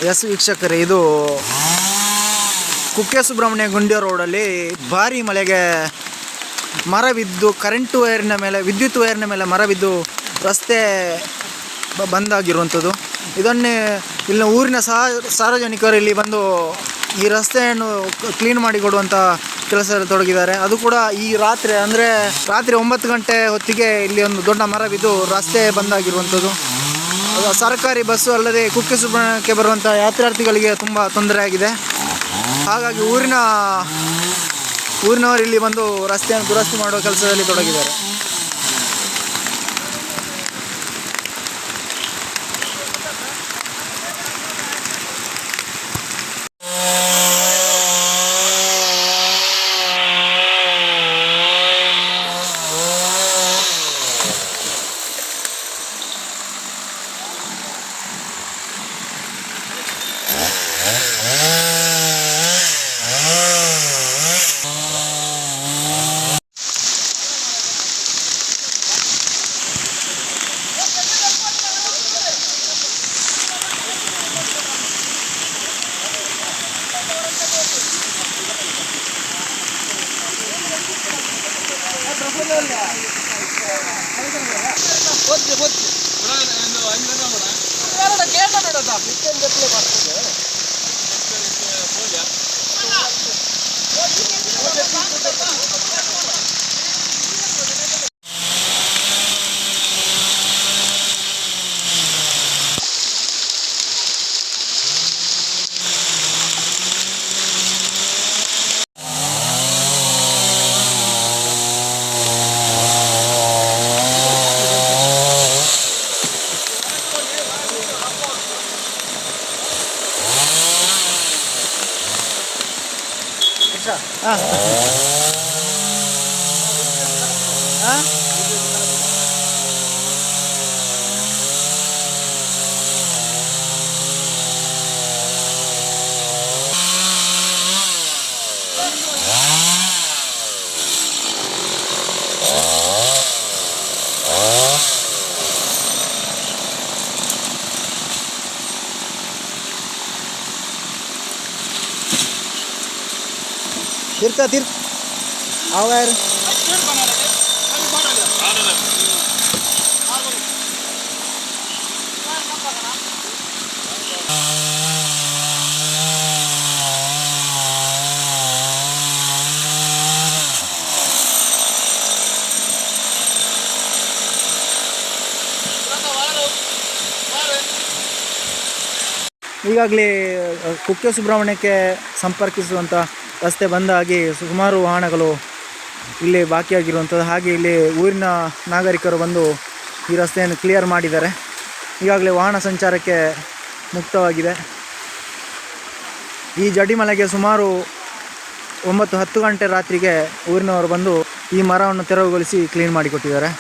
S ವೀಕ್ಷಕರೇ, ಇದು ಕುಕ್ಕೆ ಸುಬ್ರಹ್ಮಣ್ಯ ಗುಂಡ್ಯ ರೋಡಲ್ಲಿ ಭಾರಿ ಮಳೆಗೆ ಮರ ಬಿದ್ದು ಕರೆಂಟ್ ವೈರ್ನ ಮೇಲೆ, ವಿದ್ಯುತ್ ವೈರ್ನ ಮೇಲೆ ಮರ ಬಿದ್ದು ರಸ್ತೆ ಬಂದಾಗಿರುವಂಥದ್ದು. ಇದನ್ನೇ ಇಲ್ಲಿನ ಊರಿನ ಸಾರ್ವಜನಿಕರು ಇಲ್ಲಿ ಬಂದು ಈ ರಸ್ತೆಯನ್ನು ಕ್ಲೀನ್ ಮಾಡಿಕೊಡುವಂಥ ಕೆಲಸದಲ್ಲಿ ತೊಡಗಿದ್ದಾರೆ. ಅದು ಕೂಡ ಈ ರಾತ್ರಿ, ಅಂದರೆ ರಾತ್ರಿ 9 ಗಂಟೆ ಹೊತ್ತಿಗೆ ಇಲ್ಲಿ ಒಂದು ದೊಡ್ಡ ಮರ ಬಿದ್ದು ರಸ್ತೆ ಬಂದಾಗಿರುವಂಥದ್ದು. ಸರ್ಕಾರಿ ಬಸ್ಸು ಅಲ್ಲದೆ ಕುಕ್ಕೆ ಸುಬ್ರಹ್ಮಣ್ಯಕ್ಕೆ ಬರುವಂಥ ಯಾತ್ರಾರ್ಥಿಗಳಿಗೆ ತುಂಬ ತೊಂದರೆ ಆಗಿದೆ. ಹಾಗಾಗಿ ಊರಿನವರು ಇಲ್ಲಿ ಬಂದು ರಸ್ತೆಯನ್ನು ದುರಸ್ತಿ ಮಾಡುವ ಕೆಲಸದಲ್ಲಿ ತೊಡಗಿದ್ದಾರೆ. तीर्थ आवार ಈಗಾಗಲೇ ಕುಕ್ಕೆ ಸುಬ್ರಹ್ಮಣ್ಯಕ್ಕೆ ಸಂಪರ್ಕಿಸುವಂಥ ರಸ್ತೆ ಬಂದಾಗಿ ಸುಮಾರು ವಾಹನಗಳು ಇಲ್ಲಿ ಬಾಕಿಯಾಗಿರುವಂಥದ್ದು. ಹಾಗೆ ಇಲ್ಲಿ ಊರಿನ ನಾಗರಿಕರು ಬಂದು ಈ ರಸ್ತೆಯನ್ನು ಕ್ಲಿಯರ್ ಮಾಡಿದ್ದಾರೆ. ಈಗಾಗಲೇ ವಾಹನ ಸಂಚಾರಕ್ಕೆ ಮುಕ್ತವಾಗಿದೆ. ಈ ಜಡಿಮಳೆಗೆ ಸುಮಾರು 9-10 ಗಂಟೆ ರಾತ್ರಿಗೆ ಊರಿನವರು ಬಂದು ಈ ಮರವನ್ನು ತೆರವುಗೊಳಿಸಿ ಕ್ಲೀನ್ ಮಾಡಿಕೊಟ್ಟಿದ್ದಾರೆ.